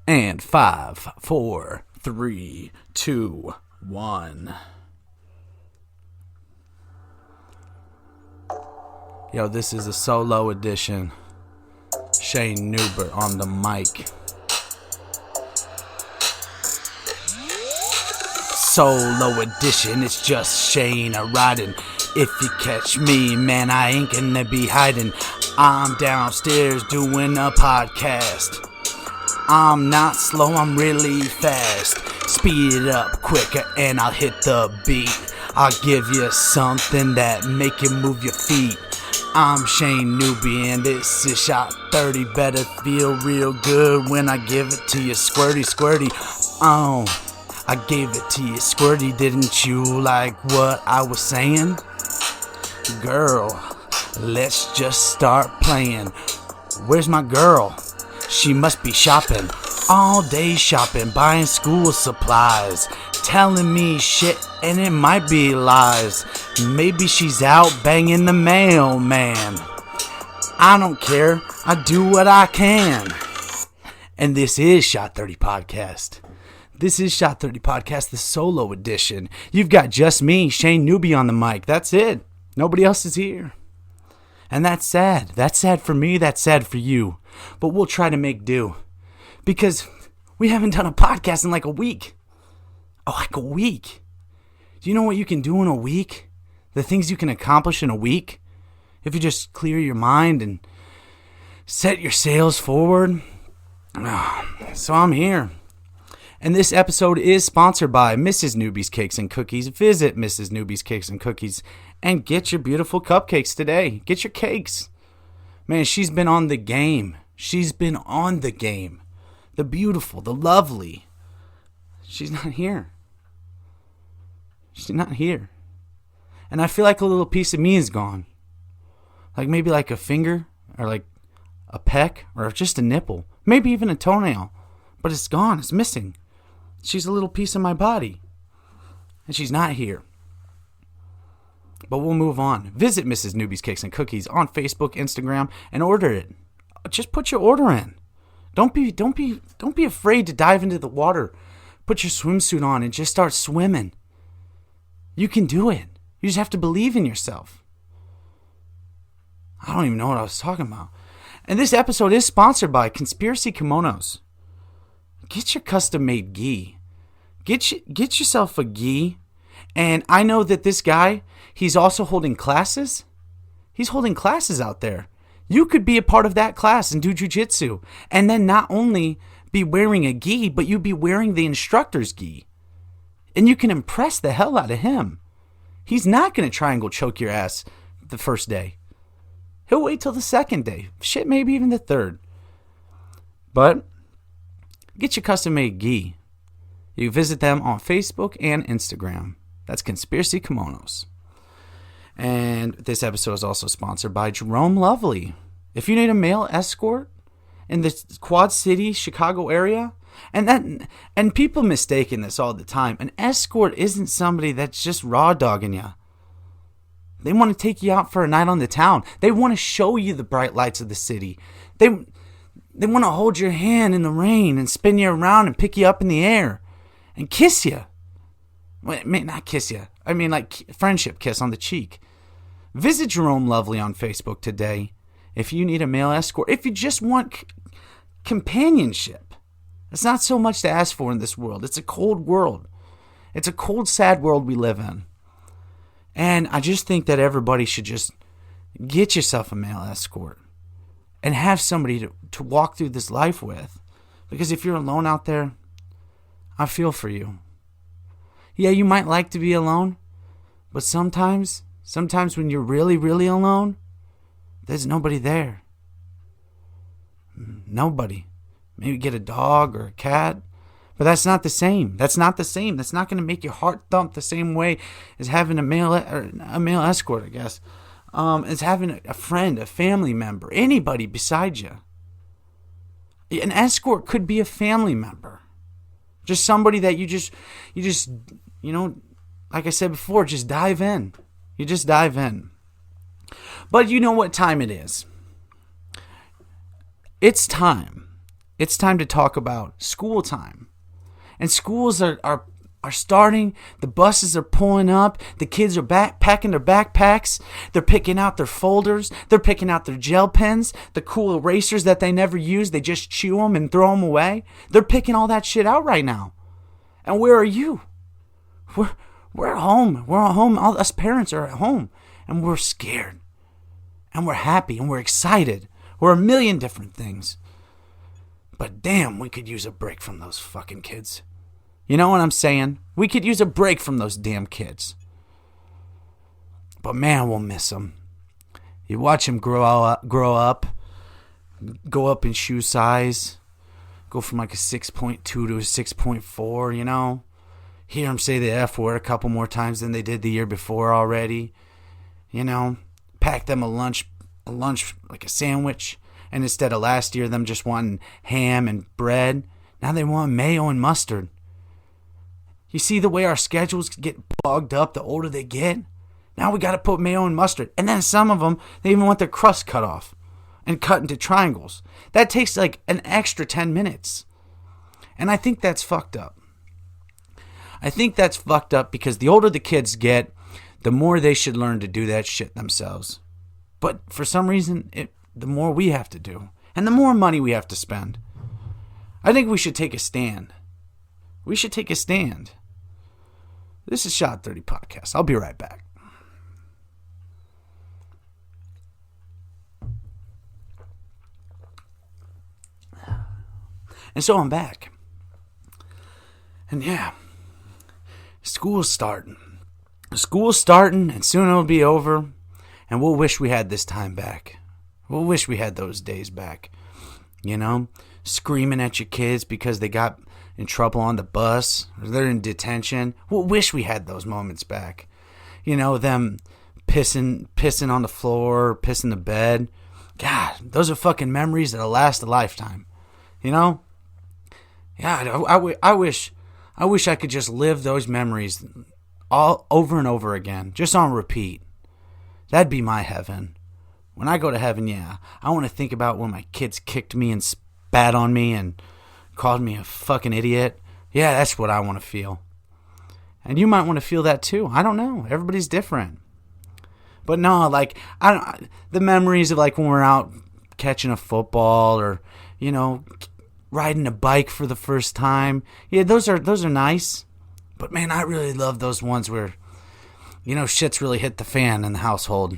And 5, 4, 3, 2, 1. Yo, this is a solo edition. Shayne Newbert on the mic. Solo edition, it's just Shayne riding. If you catch me, man, I ain't gonna be hiding. I'm downstairs doing a podcast. I'm not slow, I'm really fast. Speed it up quicker and I'll hit the beat. I'll give you something that make you move your feet. I'm Shayne Newbie and this is Shot 30. Better feel real good when I give it to you squirty, squirty. Oh, I gave it to you squirty. Didn't you like what I was saying? Girl, let's just start playing. Where's my girl? She must be shopping, all day shopping, buying school supplies, telling me shit and it might be lies. Maybe she's out banging the mailman. I don't care, I do what I can. And this is Shot 30 Podcast. This is Shot 30 Podcast, the solo edition. You've got just me, Shayne Newbie, on the mic. That's it. Nobody else is here. And that's sad. That's sad for me. That's sad for you. But we'll try to make do. Because we haven't done a podcast in like a week. Oh, like a week. Do you know what you can do in a week? The things you can accomplish in a week? If you just clear your mind and set your sails forward. So I'm here. And this episode is sponsored by Mrs. Newbie's Cakes and Cookies. Visit Mrs. Newbie's Cakes and Cookies and get your beautiful cupcakes today. Get your cakes. Man, she's been on the game. She's been on the game. The beautiful, the lovely. She's not here. She's not here. And I feel like a little piece of me is gone. Like maybe like a finger or like a peck or just a nipple. Maybe even a toenail. But it's gone. It's missing. She's a little piece of my body. And she's not here. But we'll move on. Visit Mrs. Newbie's Cakes and Cookies on Facebook, Instagram, and order it. Just put your order in. Don't be afraid to dive into the water. Put your swimsuit on and just start swimming. You can do it. You just have to believe in yourself. I don't even know what I was talking about. And this episode is sponsored by Conspiracy Kimonos. Get your custom-made gi. Get yourself a gi. And I know that this guy, he's also holding classes. He's holding classes out there. You could be a part of that class and do jiu-jitsu. And then not only be wearing a gi, but you be wearing the instructor's gi. And you can impress the hell out of him. He's not going to triangle choke your ass the first day. He'll wait till the second day. Shit, maybe even the third. But get your custom-made gi. You visit them on Facebook and Instagram. That's Conspiracy Kimonos. And this episode is also sponsored by Jerome Lovely. If you need a male escort in the Quad City, Chicago area, and people mistaken this all the time. An escort isn't somebody that's just raw dogging you. They want to take you out for a night on the town. They want to show you the bright lights of the city. They want to hold your hand in the rain and spin you around and pick you up in the air and kiss you. Well, I mean, not kiss you. I mean, like friendship kiss on the cheek. Visit Jerome Lovely on Facebook today if you need a male escort. If you just want companionship. It's not so much to ask for in this world. It's a cold world. It's a cold, sad world we live in. And I just think that everybody should just get yourself a male escort and have somebody to walk through this life with. Because if you're alone out there, I feel for you. Yeah, you might like to be alone, but sometimes when you're really, really alone, there's nobody there. Nobody. Maybe get a dog or a cat, but that's not the same. That's not the same. That's not going to make your heart thump the same way as having a male escort, I guess. As having a friend, a family member, anybody beside you. An escort could be a family member. Just somebody that you just, like I said before, just dive in. You just dive in. But you know what time it is. It's time It's time to talk about school time. And schools are starting. The buses are pulling up. The kids are packing their backpacks. They're picking out their folders. They're picking out their gel pens, the cool erasers that they never use. They just chew them and throw them away. They're picking all that shit out right now. And where are you? We're at home. We're at home. All us parents are at home. And we're scared. And we're happy. And we're excited. We're a million different things. But damn, we could use a break from those fucking kids. You know what I'm saying? We could use a break from those damn kids. But man, we'll miss them. You watch them grow up, go up in shoe size, go from like a 6.2 to a 6.4, you know? Hear them say the F word a couple more times than they did the year before already. You know? Pack them a lunch like a sandwich. And instead of last year, them just wanting ham and bread, now they want mayo and mustard. You see the way our schedules get bogged up the older they get? Now we got to put mayo and mustard. And then some of them, they even want their crust cut off and cut into triangles. That takes like an extra 10 minutes. And I think that's fucked up. I think that's fucked up because the older the kids get, the more they should learn to do that shit themselves. But for some reason, the more we have to do. And the more money we have to spend. I think we should take a stand. We should take a stand. This is Shot 30 Podcast. I'll be right back. And so I'm back. And yeah, school's starting. School's starting, and soon it'll be over. And we'll wish we had this time back. We'll wish we had those days back. You know, screaming at your kids because they got in trouble on the bus, or they're in detention. We'll wish we had those moments back. You know, them pissing on the floor, pissing the bed. God, those are fucking memories that'll last a lifetime. You know? Yeah, I wish I could just live those memories all over and over again, just on repeat. That'd be my heaven. When I go to heaven, yeah, I want to think about when my kids kicked me and spat on me and called me a fucking idiot. Yeah, that's what I want to feel. And you might want to feel that too. I don't know. Everybody's different. But no, like, the memories of like when we're out catching a football or, you know, riding a bike for the first time. Yeah, those are nice. But man, I really love those ones where, you know, shit's really hit the fan in the household.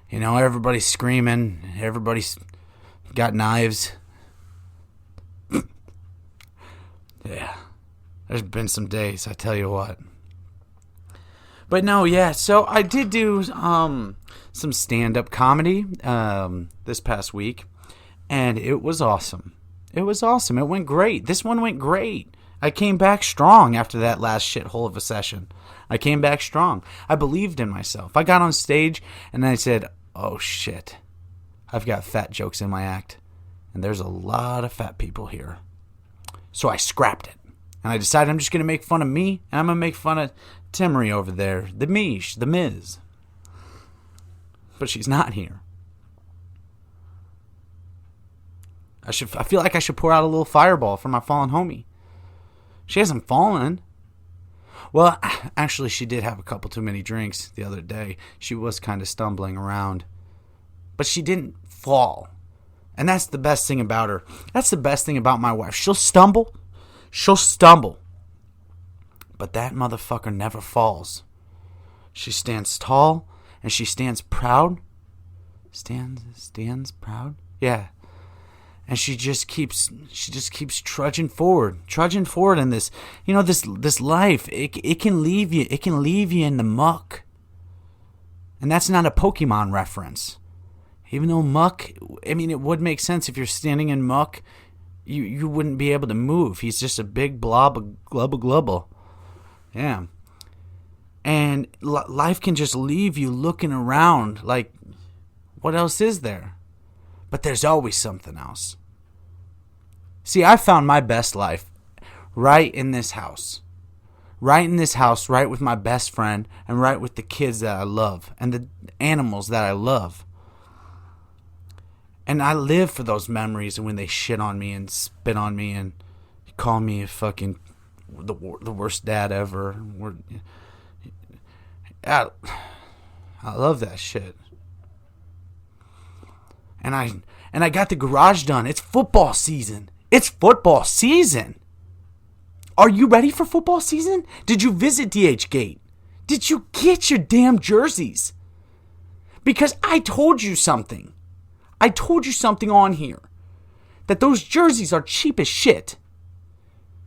You know, everybody's screaming. Everybody's got knives. Yeah. There's been some days, I tell you what. But no, yeah. So I did do some stand-up comedy this past week. And it was awesome. It was awesome. It went great. This one went great. I came back strong after that last shithole of a session. I came back strong. I believed in myself. I got on stage and I said, oh shit, I've got fat jokes in my act. And there's a lot of fat people here. So I scrapped it. And I decided I'm just going to make fun of me. And I'm going to make fun of Timmery over there. The Mish, the Miz. But she's not here. I feel like I should pour out a little fireball for my fallen homie. She hasn't fallen. Well, actually, she did have a couple too many drinks the other day. She was kind of stumbling around. But she didn't fall. And that's the best thing about her. That's the best thing about my wife. She'll stumble. But that motherfucker never falls. She stands tall and she stands proud. Stands proud? Yeah. And she just keeps trudging forward in this, you know, this life. It can leave you in the muck. And that's not a Pokemon reference. Even though muck, I mean, it would make sense if you're standing in muck, you wouldn't be able to move. He's just a big blob of glubble. Yeah. And life can just leave you looking around like, what else is there? But there's always something else. See, I found my best life right in this house. Right in this house, right with my best friend, and right with the kids that I love, and the animals that I love. And I live for those memories and when they shit on me and spit on me and call me a fucking the worst dad ever. I love that shit. And I got the garage done. It's football season. It's football season. Are you ready for football season? Did you visit DH Gate? Did you get your damn jerseys? Because I told you something. I told you something on here. That those jerseys are cheap as shit.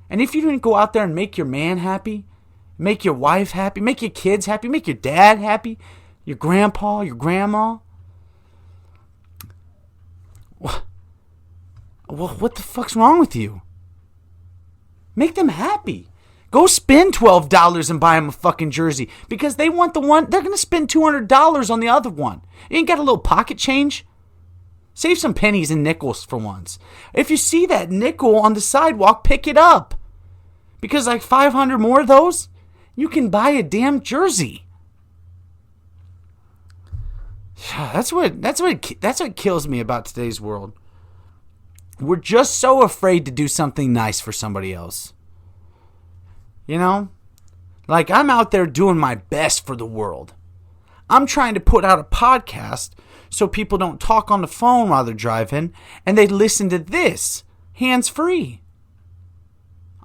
And if you didn't go out there and make your man happy, make your wife happy, make your kids happy, make your dad happy, your grandpa, your grandma, what the fuck's wrong with you? Make them happy. Go spend $12 and buy them a fucking jersey because they want the one. They're going to spend $200 on the other one. You ain't got a little pocket change? Save some pennies and nickels for once. If you see that nickel on the sidewalk, pick it up. Because like 500 more of those, you can buy a damn jersey. That's what kills me about today's world. We're just so afraid to do something nice for somebody else. You know? Like, I'm out there doing my best for the world. I'm trying to put out a podcast so people don't talk on the phone while they're driving and they listen to this hands-free.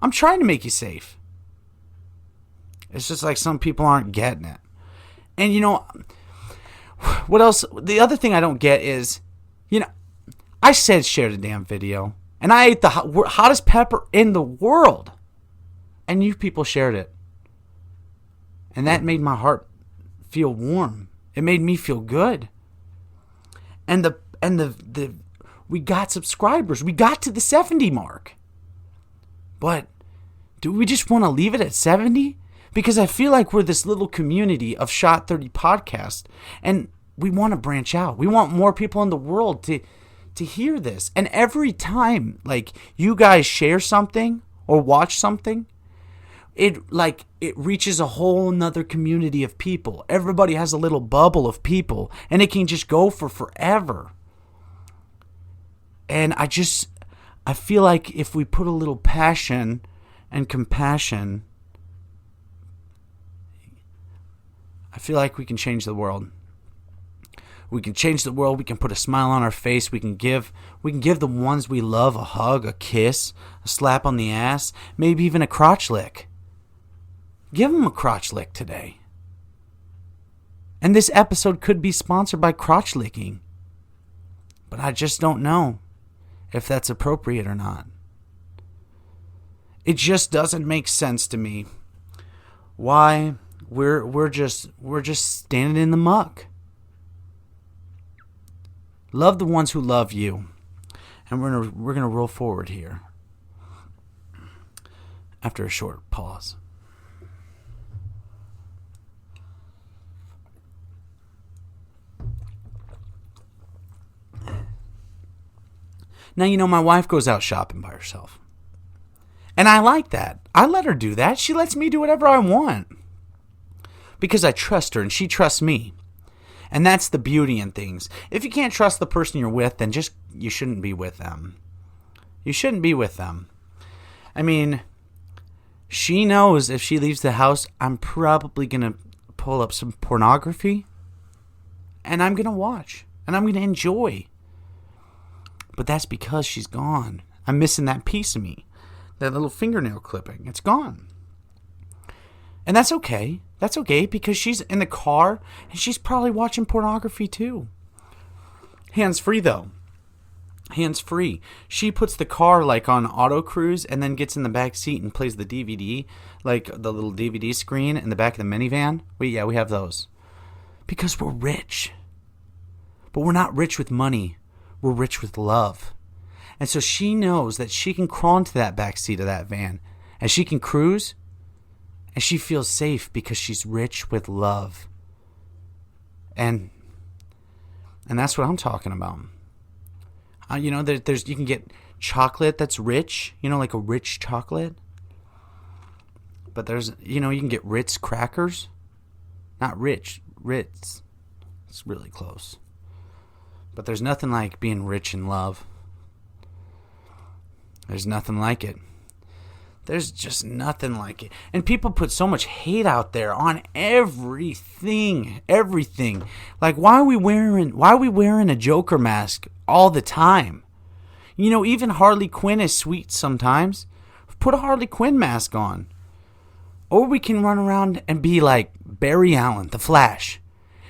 I'm trying to make you safe. It's just like some people aren't getting it. And you know, what else? The other thing I don't get is, you know, I said share the damn video. And I ate the hottest pepper in the world. And you people shared it. And that made my heart feel warm. It made me feel good. And we got subscribers. We got to the 70 mark. But do we just want to leave it at 70? Because I feel like we're this little community of Shot 30 podcast. And we want to branch out. We want more people in the world to hear this. And every time, like, you guys share something or watch something, it reaches a whole nother community of people. Everybody has a little bubble of people. And it can just go for forever. And I feel like if we put a little passion and compassion, I feel like we can change the world. We can change the world. We can put a smile on our face. We can give the ones we love a hug, a kiss, a slap on the ass, maybe even a crotch lick. Give them a crotch lick today. And this episode could be sponsored by crotch licking. But I just don't know if that's appropriate or not. It just doesn't make sense to me why we're just standing in the muck. Love the ones who love you. And we're gonna roll forward here after a short pause. Now, you know, my wife goes out shopping by herself. And I like that. I let her do that. She lets me do whatever I want. Because I trust her and she trusts me. And that's the beauty in things. If you can't trust the person you're with, then you shouldn't be with them. You shouldn't be with them. I mean, she knows if she leaves the house, I'm probably going to pull up some pornography. And I'm going to watch. And I'm going to enjoy. But that's because she's gone. I'm missing that piece of me. That little fingernail clipping. It's gone. And that's okay. That's okay because she's in the car and she's probably watching pornography too. Hands free though. Hands free. She puts the car like on auto cruise and then gets in the back seat and plays the DVD, like the little DVD screen in the back of the minivan. We have those. Because we're rich. But we're not rich with money. We're rich with love. And so she knows that she can crawl into that back seat of that van and she can cruise and she feels safe because she's rich with love. And that's what I'm talking about. You know, there's you can get chocolate that's rich, you know, like a rich chocolate. But there's, you know, you can get Ritz crackers. Not rich, Ritz. It's really close. But there's nothing like being rich in love. There's nothing like it. There's just nothing like it. And people put so much hate out there on everything. Like, why are we wearing a Joker mask all the time? You know, even Harley Quinn is sweet sometimes. Put a Harley Quinn mask on. Or we can run around and be like Barry Allen, the Flash.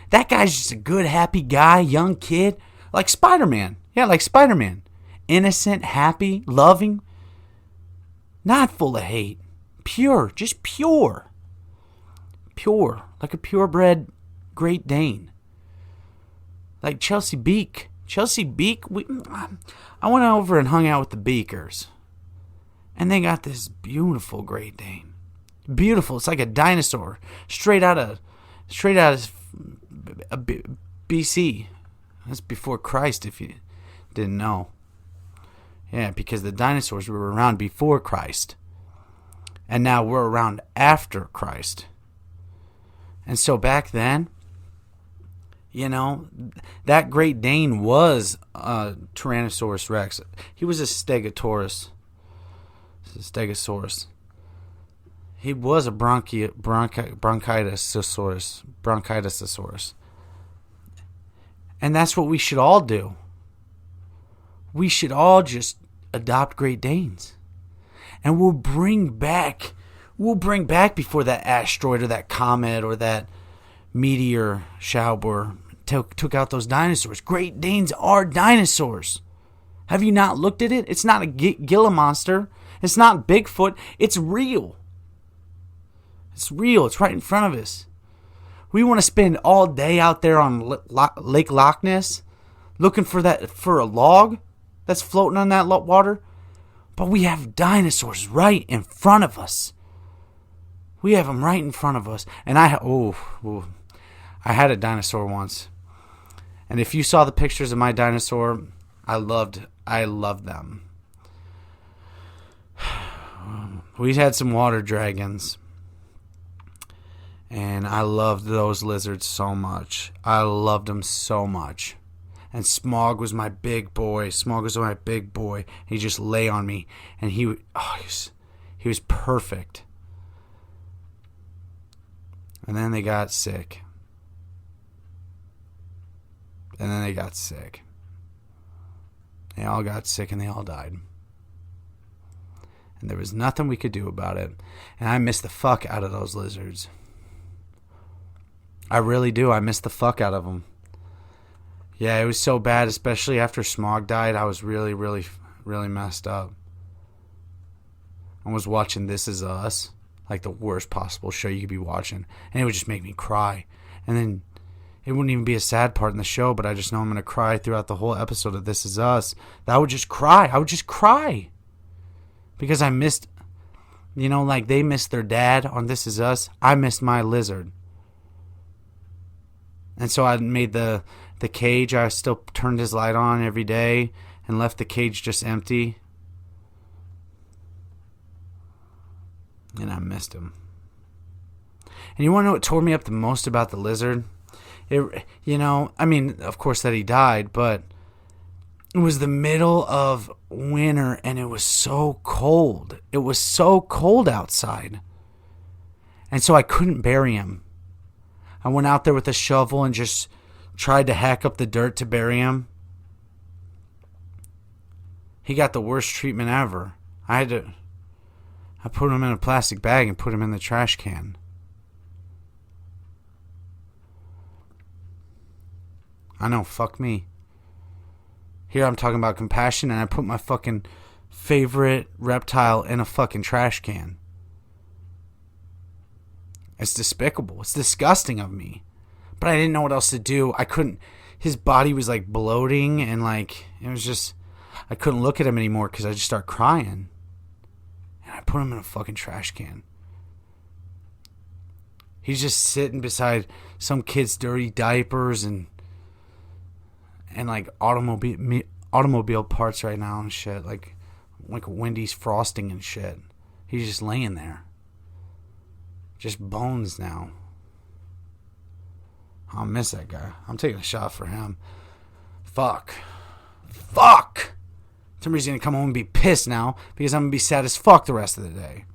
That guy's just a good, happy guy, young kid. Like Spider-Man. Yeah, like Spider-Man. Innocent, happy, loving. Not full of hate. Pure. Just pure. Pure. Like a purebred Great Dane. Like Chelsea Beak. I went over and hung out with the Beakers. And they got this beautiful Great Dane. Beautiful. It's like a dinosaur. Straight out of BC. That's before Christ, if you didn't know. Yeah, because the dinosaurs were around before Christ. And now we're around after Christ. And so back then, you know, that Great Dane was a Tyrannosaurus Rex. He was a Stegosaurus. He was a Bronchitisaurus. And that's what we should all do. We should all just adopt Great Danes. And we'll bring back before that asteroid or that comet or that meteor shower took out those dinosaurs. Great Danes are dinosaurs. Have you not looked at it? It's not a Gila monster. It's not Bigfoot. It's real. It's real. It's right in front of us. We want to spend all day out there on Lake Loch Ness looking for a log that's floating on that water. But we have dinosaurs right in front of us. We have them right in front of us. And I had a dinosaur once. And if you saw the pictures of my dinosaur, I loved them. We had some water dragons. And I loved those lizards so much. I loved them so much. And Smog was my big boy. He just lay on me. And he was perfect. And then they got sick. They all got sick and they all died. And there was nothing we could do about it. And I miss the fuck out of those lizards. I really do. I miss the fuck out of them. Yeah, it was so bad, especially after Smog died. I was really, really, really messed up. I was watching This Is Us, like the worst possible show you could be watching. And it would just make me cry. And then it wouldn't even be a sad part in the show, but I just know I'm going to cry throughout the whole episode of This Is Us. I would just cry. Because I missed, like they missed their dad on This Is Us. I missed my lizard. And so I made the cage. I still turned his light on every day and left the cage just empty. And I missed him. And you want to know what tore me up the most about the lizard? Of course that he died, but it was the middle of winter and it was so cold. It was so cold outside. And so I couldn't bury him. I went out there with a shovel and just tried to hack up the dirt to bury him. He got the worst treatment ever. I put him in a plastic bag and put him in the trash can. I know, fuck me. Here I'm talking about compassion and I put my fucking favorite reptile in a fucking trash can. It's despicable. It's disgusting of me. But I didn't know what else to do. I couldn't. His body was like bloating and like, it was just, I couldn't look at him anymore because I just started crying. And I put him in a fucking trash can. He's just sitting beside some kid's dirty diapers and like automobile parts right now and shit. Like Wendy's frosting and shit. He's just laying there. Just bones now. I'll miss that guy. I'm taking a shot for him. Fuck. Somebody's going to come home and be pissed now because I'm going to be sad as fuck the rest of the day.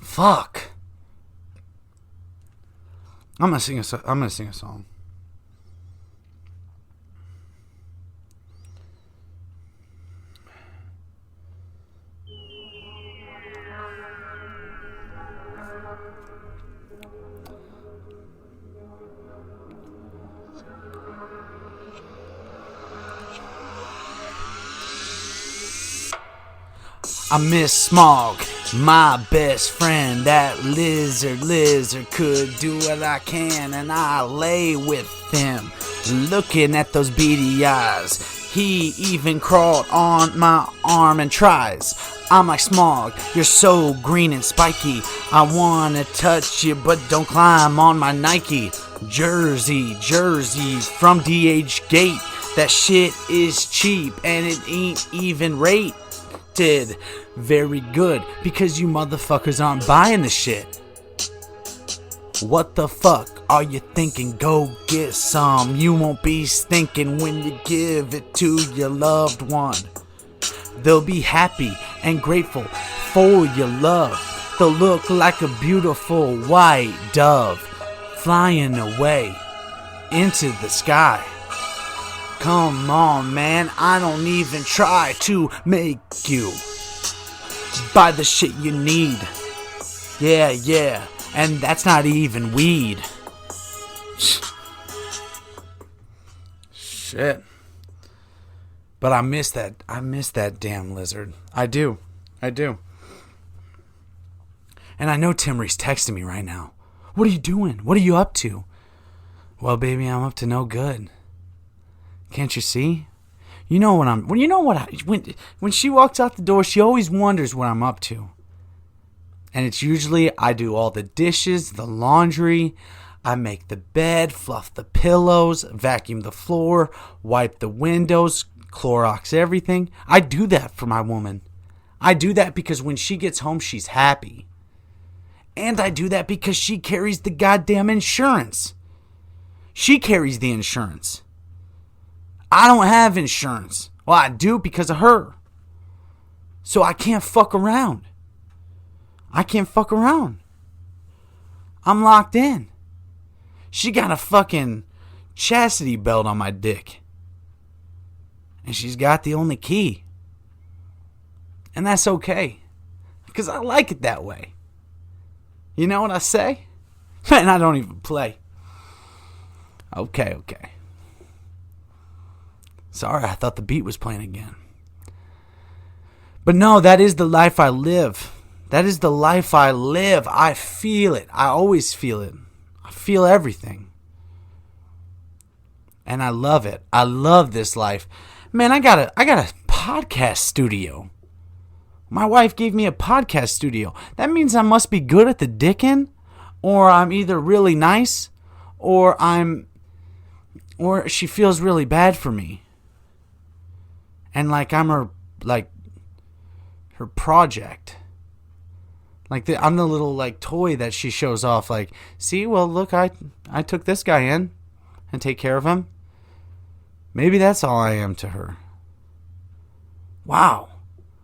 Fuck. I'm going to sing a song. I miss Smog, my best friend. That lizard could do what I can, and I lay with him, looking at those beady eyes. He even crawled on my arm and tries. I'm like, Smog, you're so green and spiky. I wanna touch you, but don't climb on my Nike. Jersey from DH Gate. That shit is cheap and it ain't even rated very good because you motherfuckers aren't buying the shit. What the fuck are you thinking? Go get some. You won't be stinking when you give it to your loved one. They'll be happy and grateful for your love. They'll look like a beautiful white dove flying away into the sky. Come on, man, I don't even try to make you buy the shit you need. Yeah, and that's not even weed. Shit. But I miss that damn lizard. I do. And I know Timmery's texting me right now. What are you doing? What are you up to? Well, baby, I'm up to no good. Can't you see? When she walks out the door, she always wonders what I'm up to. And it's usually I do all the dishes, the laundry, I make the bed, fluff the pillows, vacuum the floor, wipe the windows, Clorox everything. I do that for my woman. I do that because when she gets home, she's happy. And I do that because she carries the goddamn insurance. She carries the insurance. I don't have insurance. Well, I do because of her. So I can't fuck around. I'm locked in. She got a fucking chastity belt on my dick. And she's got the only key. And that's okay. Because I like it that way. You know what I say? Man, I don't even play. Okay. Sorry, I thought the beat was playing again. But no, that is the life I live. I feel it. I always feel it. I feel everything. And I love it. I love this life. Man, I got a podcast studio. My wife gave me a podcast studio. That means I must be good at the dickin', or I'm either really nice, or she feels really bad for me. And like I'm her project. I'm the little toy that she shows off. See, well, look, I took this guy in and take care of him. Maybe that's all I am to her. Wow,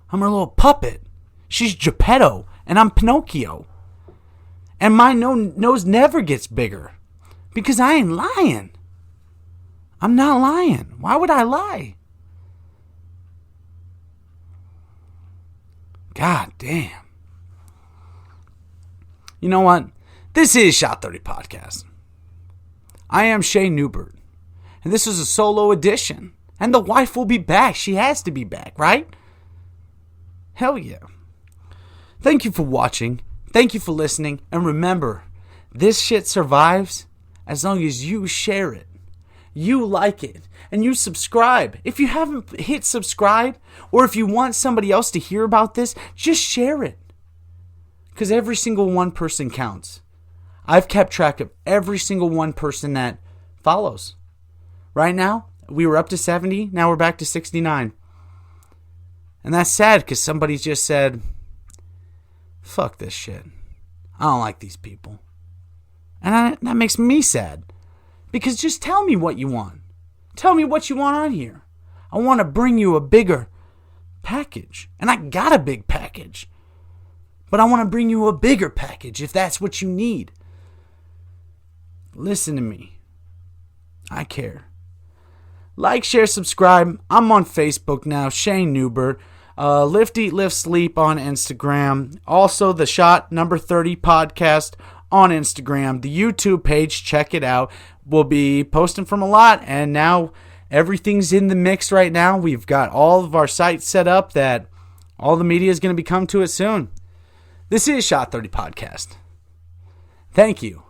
I'm her little puppet. She's Geppetto and I'm Pinocchio. And my nose never gets bigger because I ain't lying. I'm not lying. Why would I lie? God damn. You know what? This is Shot 30 Podcast. I am Shayne Newbert. And this is a solo edition. And the wife will be back. She has to be back, right? Hell yeah. Thank you for watching. Thank you for listening. And remember, this shit survives as long as you share it. You like it. And you subscribe. If you haven't hit subscribe, or if you want somebody else to hear about this, just share it. Because every single one person counts. I've kept track of every single one person that follows. Right now, we were up to 70. Now we're back to 69. And that's sad because somebody just said, Fuck this shit. I don't like these people. And that makes me sad. Because just tell me what you want. Tell me what you want on here. I want to bring you a bigger package. And I got a big package. But I want to bring you a bigger package if that's what you need. Listen to me. I care. Like, share, subscribe. I'm on Facebook now, Shayne Newbert. Lift, Eat, Lift, Sleep on Instagram. Also, the Shot Number 30 podcast on Instagram. The YouTube page, check it out. We'll be posting from a lot, and now everything's in the mix right now. We've got all of our sites set up that all the media is going to be coming to it soon. This is Shot 30 Podcast. Thank you.